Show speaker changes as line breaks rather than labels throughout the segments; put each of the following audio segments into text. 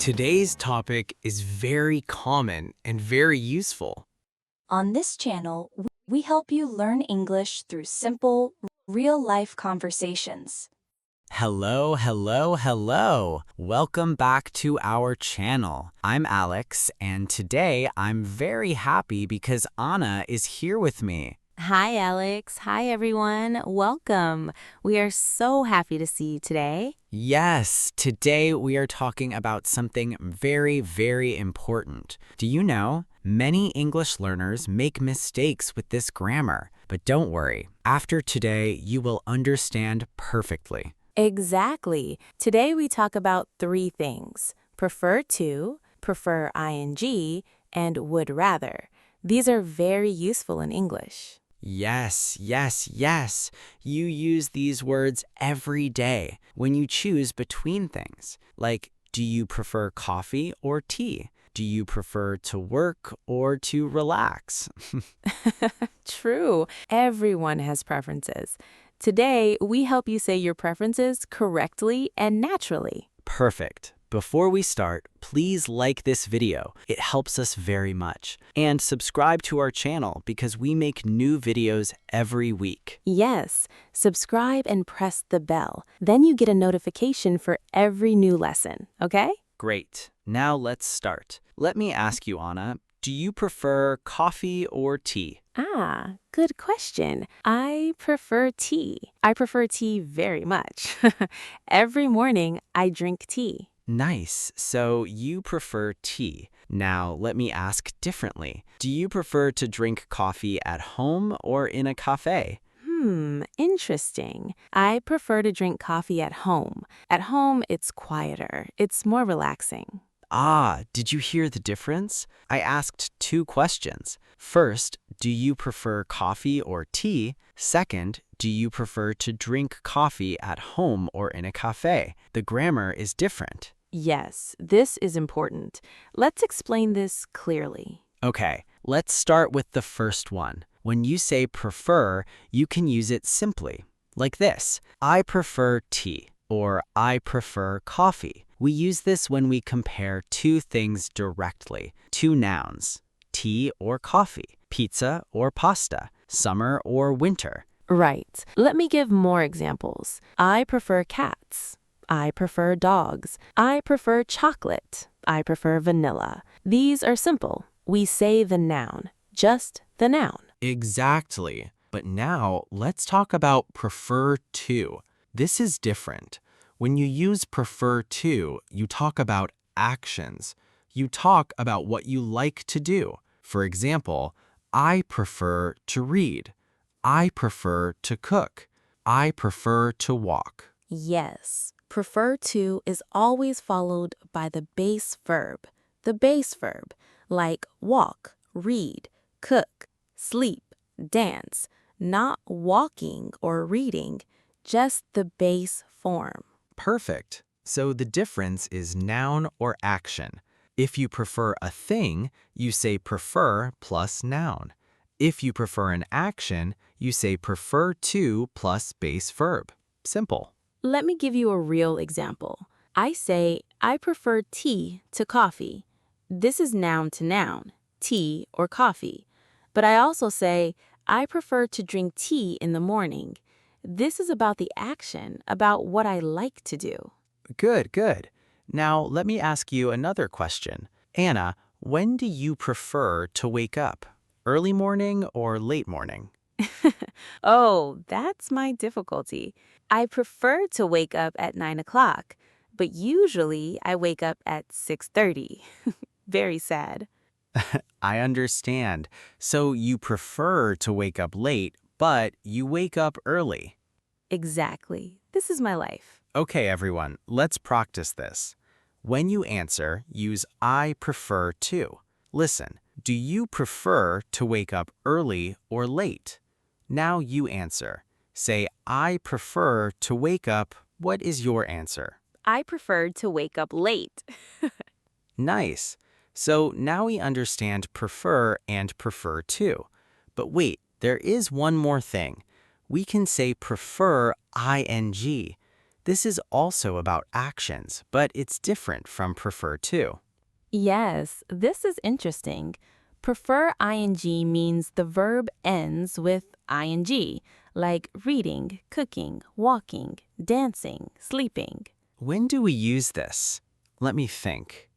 Today's topic is very common and very useful.
On this channel, we help you learn English through simple, real-life conversations.
Hello, hello, hello. Welcome back to our channel. I'm Alex, and today I'm very happy because Anna is here with me.
Hi, Alex. Hi, everyone. Welcome. We are so happy to see you today.
Yes, today we are talking about something very, very important. Do you know? Many English learners make mistakes with this grammar, but don't worry. After today, you will understand perfectly.
Exactly. Today we talk about three things: prefer to, prefer ing, and would rather. These are very useful in English.
Yes, yes, yes. You use these words every day when you choose between things. Like, do you prefer coffee or tea? Do you prefer to work or to relax?
True. Everyone has preferences. Today, we help you say your preferences correctly and naturally.
Perfect. Before we start, please like this video. It helps us very much. And subscribe to our channel because we make new videos every week.
Yes, subscribe and press the bell. Then you get a notification for every new lesson, okay?
Great. Now let's start. Let me ask you, Anna, do you prefer coffee or tea?
Good question. I prefer tea. I prefer tea very much. Every morning, I drink tea.
Nice. So you prefer tea. Now, let me ask differently. Do you prefer to drink coffee at home or in a cafe?
Interesting. I prefer to drink coffee at home. At home, it's quieter. It's more relaxing.
Did you hear the difference? I asked two questions. First, do you prefer coffee or tea? Second, do you prefer to drink coffee at home or in a cafe? The grammar is different.
Yes, this is important. Let's explain this clearly.
Okay, let's start with the first one. When you say prefer, you can use it simply, like this. I prefer tea, or I prefer coffee. We use this when we compare two things directly, two nouns, tea or coffee, pizza or pasta, summer or winter.
Right. Let me give more examples. I prefer cats. I prefer dogs. I prefer chocolate. I prefer vanilla. These are simple. We say the noun, just the noun.
Exactly. But now let's talk about prefer to. This is different. When you use prefer to, you talk about actions. You talk about what you like to do. For example, I prefer to read. I prefer to cook. I prefer to walk.
Yes, prefer to is always followed by the base verb. The base verb, like walk, read, cook, sleep, dance, not walking or reading, just the base form.
Perfect. So the difference is noun or action. If you prefer a thing, you say prefer plus noun. If you prefer an action, you say prefer to plus base verb. Simple.
Let me give you a real example. I say, I prefer tea to coffee. This is noun to noun, tea or coffee. But I also say, I prefer to drink tea in the morning. This is about the action, about what I like to do.
Good, good. Now let me ask you another question. Anna, when do you prefer to wake up? Early morning or late morning?
Oh, that's my difficulty. I prefer to wake up at 9 o'clock, but usually I wake up at 6:30. Very sad.
I understand. So you prefer to wake up late, but you wake up early.
Exactly. This is my life.
Okay, everyone, let's practice this. When you answer, use I prefer to. Listen, do you prefer to wake up early or late? Now you answer. Say, I prefer to wake up. What is your answer?
I prefer to wake up late.
Nice. So now we understand prefer and prefer to. But wait, there is one more thing. We can say prefer ing. This is also about actions, but it's different from prefer to.
Yes, this is interesting. Prefer ing means the verb ends with ing, like reading, cooking, walking, dancing, sleeping.
When do we use this? Let me think.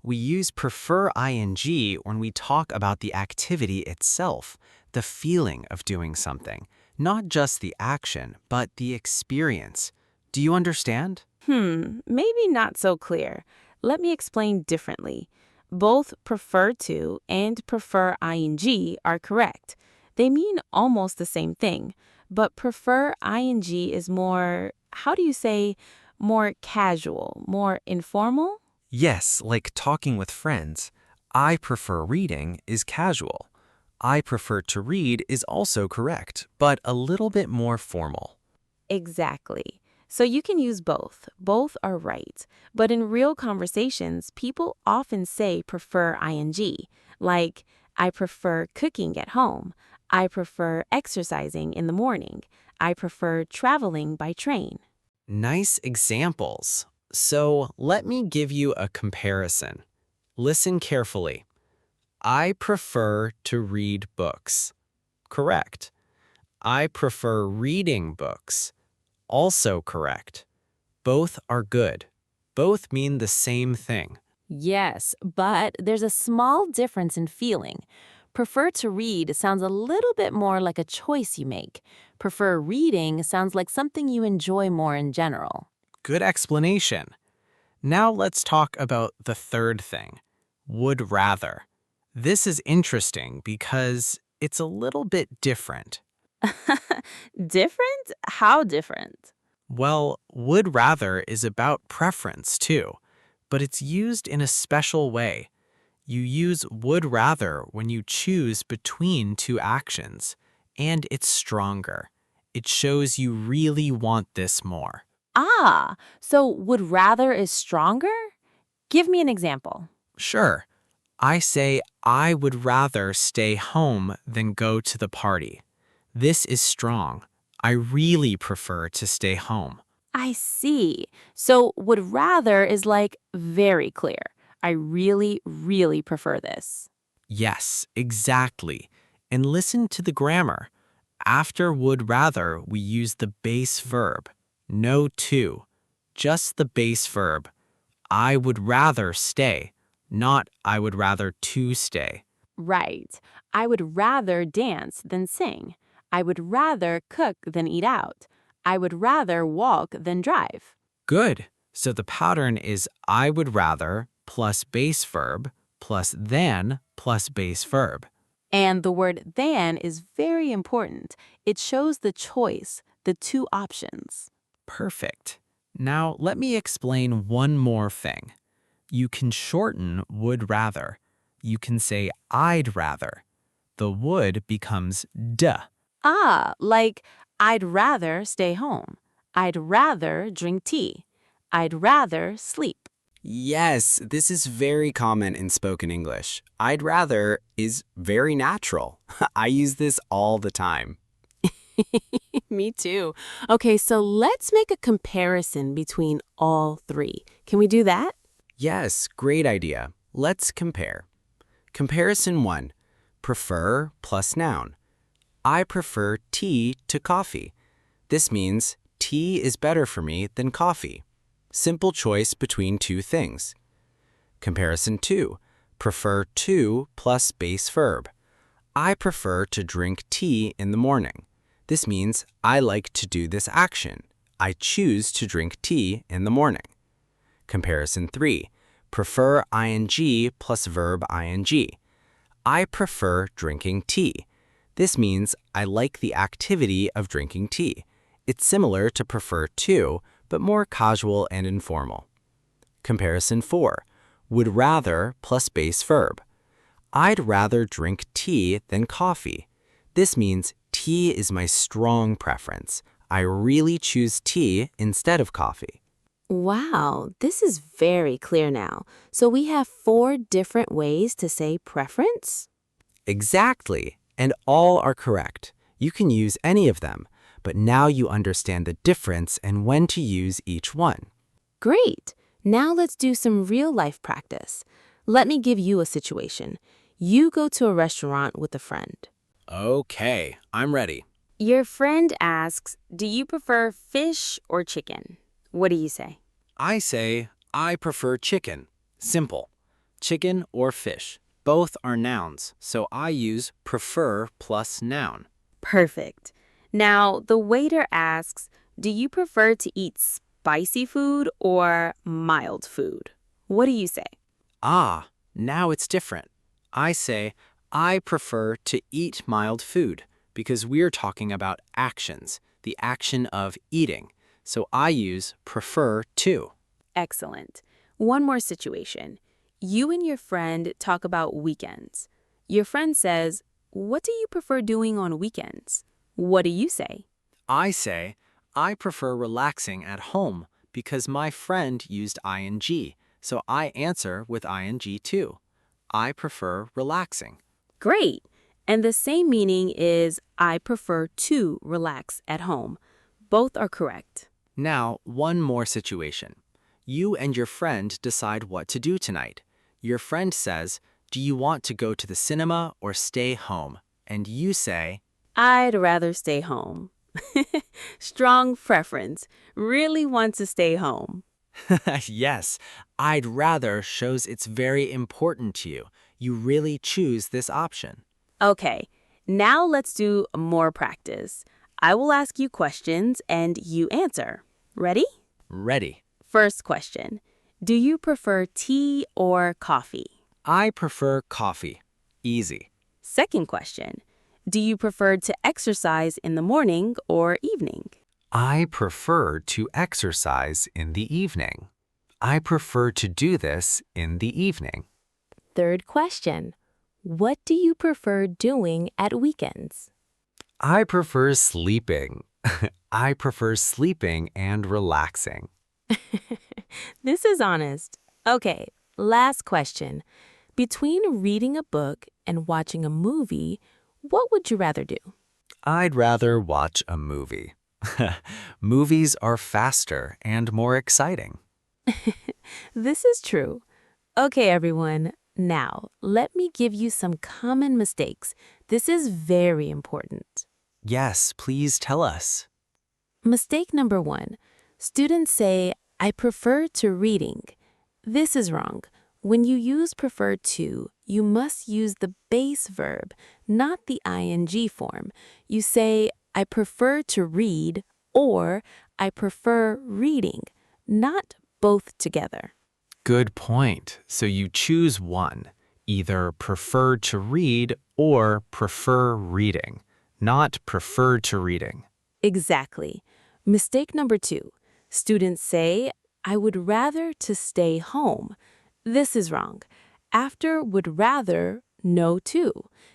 We use prefer ing when we talk about the activity itself, the feeling of doing something, not just the action, but the experience. Do you understand?
Maybe not so clear. Let me explain differently. Both prefer to and prefer ing are correct. They mean almost the same thing, but prefer ing is more, how do you say, more casual, more informal?
Yes, like talking with friends. I prefer reading is casual. I prefer to read is also correct, but a little bit more formal.
Exactly. So you can use both. Both are right. But in real conversations, people often say prefer ing, like, I prefer cooking at home. I prefer exercising in the morning. I prefer traveling by train.
Nice examples. So let me give you a comparison. Listen carefully. I prefer to read books. Correct. I prefer reading books. Also correct. Both are good. Both mean the same thing.
Yes, but there's a small difference in feeling. Prefer to read sounds a little bit more like a choice you make. Prefer reading sounds like something you enjoy more in general.
Good explanation. Now let's talk about the third thing, would rather. This is interesting because it's a little bit different.
Different? How different?
Well, would rather is about preference too, but it's used in a special way. You use would rather when you choose between two actions, and it's stronger. It shows you really want this more.
So would rather is stronger? Give me an example.
Sure, I say I would rather stay home than go to the party. This is strong. I really prefer to stay home.
I see. So would rather is like very clear. I really, really prefer this.
Yes, exactly. And listen to the grammar. After would rather, we use the base verb. No to. Just the base verb. I would rather stay, not I would rather to stay.
Right. I would rather dance than sing. I would rather cook than eat out. I would rather walk than drive.
Good. So the pattern is I would rather plus base verb plus than plus base verb.
And the word than is very important. It shows the choice, the two options.
Perfect. Now let me explain one more thing. You can shorten would rather. You can say I'd rather. The would becomes duh.
Like I'd rather stay home. I'd rather drink tea. I'd rather sleep.
Yes, this is very common in spoken English. I'd rather is very natural. I use this all the time.
Me too. Okay, so let's make a comparison between all three. Can we do that?
Yes, great idea. Let's compare. Comparison 1. Prefer plus noun. I prefer tea to coffee. This means tea is better for me than coffee. Simple choice between two things. Comparison 2. Prefer to plus base verb. I prefer to drink tea in the morning. This means I like to do this action. I choose to drink tea in the morning. Comparison 3. Prefer ing plus verb ing. I prefer drinking tea. This means I like the activity of drinking tea. It's similar to prefer to, but more casual and informal. Comparison 4. Would rather plus base verb. I'd rather drink tea than coffee. This means tea is my strong preference. I really choose tea instead of coffee.
Wow, this is very clear now. So we have 4 different ways to say preference?
Exactly, and all are correct. You can use any of them, but now you understand the difference and when to use each one.
Great! Now let's do some real-life practice. Let me give you a situation. You go to a restaurant with a friend.
Okay, I'm ready.
Your friend asks, do you prefer fish or chicken? What do you say?
I say, I prefer chicken. Simple. Chicken or fish. Both are nouns, so I use prefer plus noun.
Perfect. Now, the waiter asks, do you prefer to eat spicy food or mild food? What do you say?
Ah, now it's different. I say, I prefer to eat mild food because we're talking about actions, the action of eating. So I use prefer to.
Excellent. One more situation. You and your friend talk about weekends. Your friend says, what do you prefer doing on weekends? What do you say?
I say, I prefer relaxing at home because my friend used ing, so I answer with ing too. I prefer relaxing.
Great. And the same meaning is I prefer to relax at home. Both are correct.
Now, one more situation. You and your friend decide what to do tonight. Your friend says, do you want to go to the cinema or stay home? And you say,
I'd rather stay home. Strong preference. Really want to stay home.
yes, I'd rather shows it's very important to you. You really choose this option.
Okay, now let's do more practice. I will ask you questions and you answer. Ready?
Ready.
First question. Do you prefer tea or coffee?
I prefer coffee. Easy.
Second question. Do you prefer to exercise in the morning or evening?
I prefer to exercise in the evening. I prefer to do this in the evening.
Third question. What do you prefer doing at weekends?
I prefer sleeping. I prefer sleeping and relaxing.
This is honest. Okay, last question. Between reading a book and watching a movie, what would you rather do?
I'd rather watch a movie. Movies are faster and more exciting.
This is true. Okay, everyone. Now, let me give you some common mistakes. This is very important.
Yes, please tell us.
Mistake number 1. Students say, I prefer to reading. This is wrong. When you use prefer to, you must use the base verb, not the ing form. You say, I prefer to read, or I prefer reading, not both together.
Good point. So you choose one, either prefer to read or prefer reading, not prefer to reading.
Exactly. Mistake number 2. Students say, I would rather to stay home. This is wrong. After would rather, no to.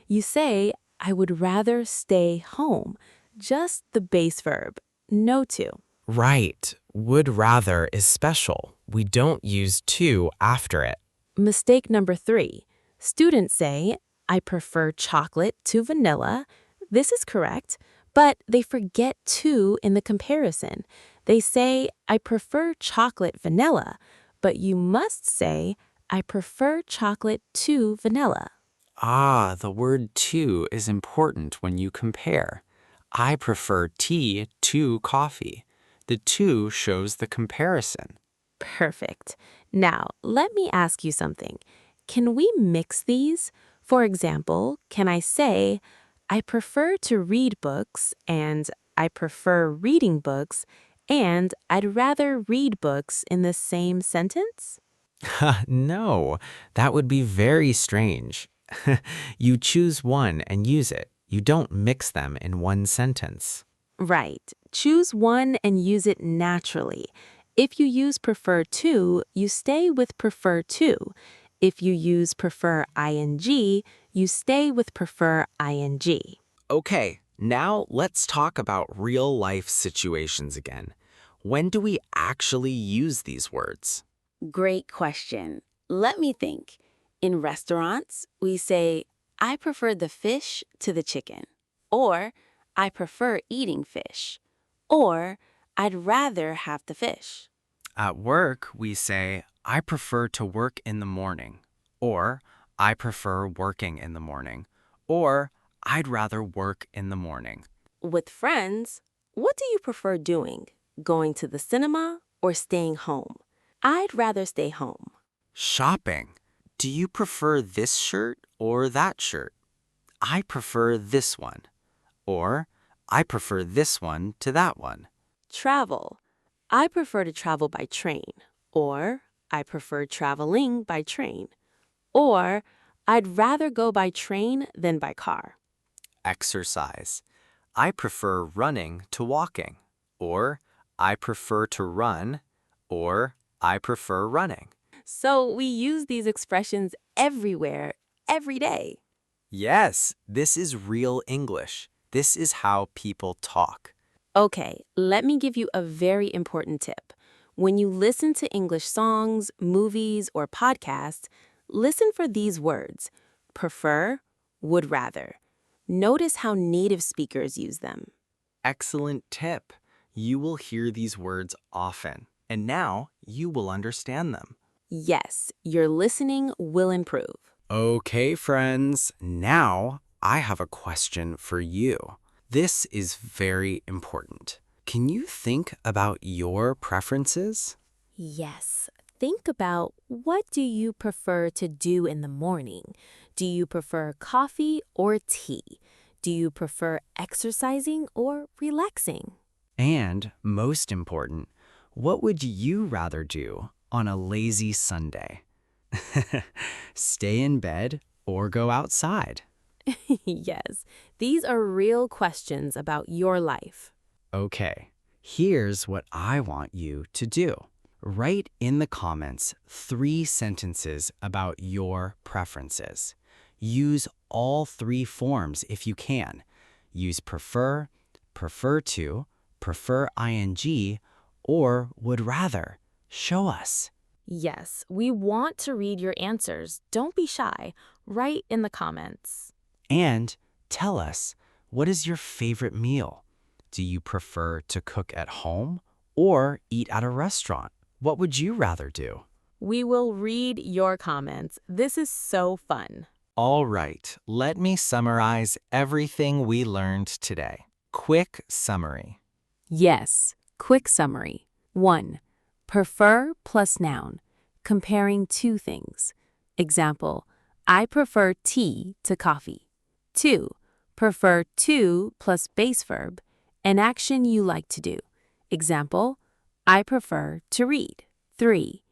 You say, I would rather stay home. Just the base verb, no to.
Right. Would rather is special. We don't use to after it.
Mistake number 3. Students say, I prefer chocolate to vanilla. This is correct, but they forget to in the comparison. They say, I prefer chocolate vanilla, but you must say, I prefer chocolate to vanilla.
Ah, the word to is important when you compare. I prefer tea to coffee. The to shows the comparison.
Perfect. Now, let me ask you something. Can we mix these? For example, can I say, I prefer to read books and I prefer reading books and I'd rather read books in the same sentence?
No, that would be very strange. You choose one and use it. You don't mix them in one sentence.
Right. Choose one and use it naturally. If you use prefer to, you stay with prefer to. If you use prefer ing, you stay with prefer ing.
Okay, now let's talk about real-life situations again. When do we actually use these words?
Great question. Let me think. In restaurants, we say, I prefer the fish to the chicken. Or,
I prefer eating fish. Or, I'd rather have the fish.
At work, we say, I prefer to work in the morning, or I prefer working in the morning, or I'd rather work in the morning.
With friends, what do you prefer doing? Going to the cinema or staying home? I'd rather stay home.
Shopping. Do you prefer this shirt or that shirt? I prefer this one. Or, I prefer this one to that one.
Travel. I prefer to travel by train. Or, I prefer traveling by train. Or, I'd rather go by train than by car.
Exercise. I prefer running to walking. Or, I prefer to run. Or, I prefer running.
So we use these expressions everywhere, every day.
Yes, this is real English. This is how people talk.
Okay, let me give you a very important tip. When you listen to English songs, movies, or podcasts, listen for these words: prefer, would rather. Notice how native speakers use them.
Excellent tip. You will hear these words often, and now you will understand them.
Yes, your listening will improve.
Okay, friends, now I have a question for you. This is very important. Can you think about your preferences?
Yes. Think about, what do you prefer to do in the morning? Do you prefer coffee or tea? Do you prefer exercising or relaxing?
And most important, what would you rather do on a lazy Sunday? Stay in bed or go outside?
Yes, these are real questions about your life.
Okay, here's what I want you to do. Write in the comments 3 sentences about your preferences. Use all 3 forms if you can. Use prefer, prefer to, prefer ing, or would rather. Show us.
Yes, we want to read your answers. Don't be shy. Write in the comments.
And tell us, what is your favorite meal? Do you prefer to cook at home or eat at a restaurant? What would you rather do?
We will read your comments. This is so fun.
All right, let me summarize everything we learned today. Quick summary.
Yes, quick summary. 1. Prefer plus noun, comparing 2 things. Example, I prefer tea to coffee. 2. Prefer to plus base verb, an action you like to do. Example, I prefer to read. 3.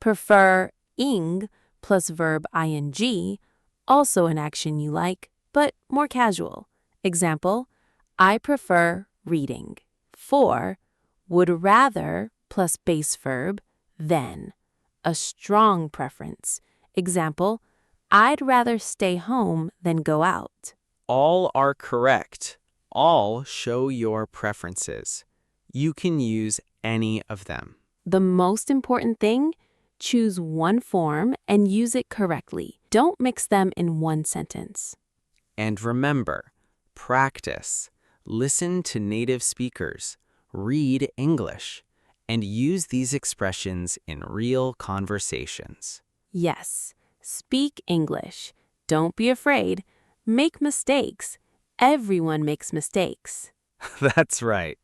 Prefer ing plus verb ing, also an action you like, but more casual. Example, I prefer reading. 4. Would rather plus base verb, than, a strong preference. Example, I'd rather stay home than go out.
All are correct. All show your preferences. You can use any of them.
The most important thing, choose one form and use it correctly. Don't mix them in one sentence.
And remember, practice. Listen to native speakers. Read English. And use these expressions in real conversations.
Yes, speak English. Don't be afraid. Make mistakes. Everyone makes mistakes.
That's right.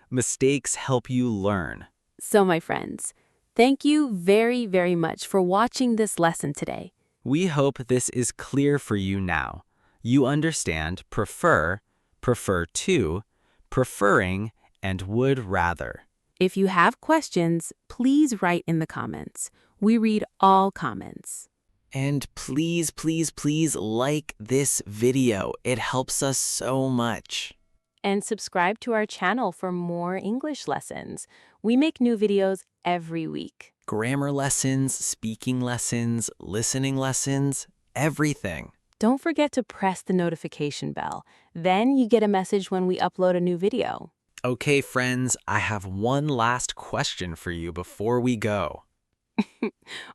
Mistakes help you learn.
So, my friends, thank you very, very much for watching this lesson today.
We hope this is clear for you now. You understand prefer, prefer to, preferring, and would rather.
If you have questions, please write in the comments. We read all comments.
And please, please, please like this video. It helps us so much.
And subscribe to our channel for more English lessons. We make new videos every week.
Grammar lessons, speaking lessons, listening lessons, everything.
Don't forget to press the notification bell. Then you get a message when we upload a new video.
Okay, friends, I have one last question for you before we go.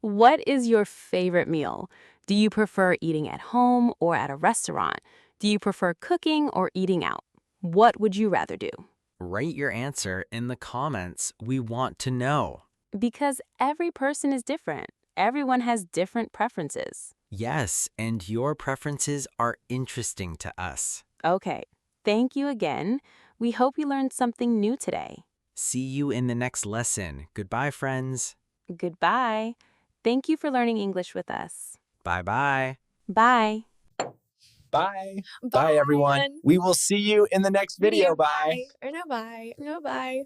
What is your favorite meal? Do you prefer eating at home or at a restaurant? Do you prefer cooking or eating out? What would you rather do?
Write your answer in the comments. We want to know.
Because every person is different. Everyone has different preferences.
Yes, and your preferences are interesting to us.
Okay, thank you again. We hope you learned something new today.
See you in the next lesson. Goodbye, friends.
Goodbye. Thank you for learning English with us.
Bye-bye.
Bye.
Bye. Bye, everyone. We will see you in the next video. Bye.
Or no, bye. No, bye.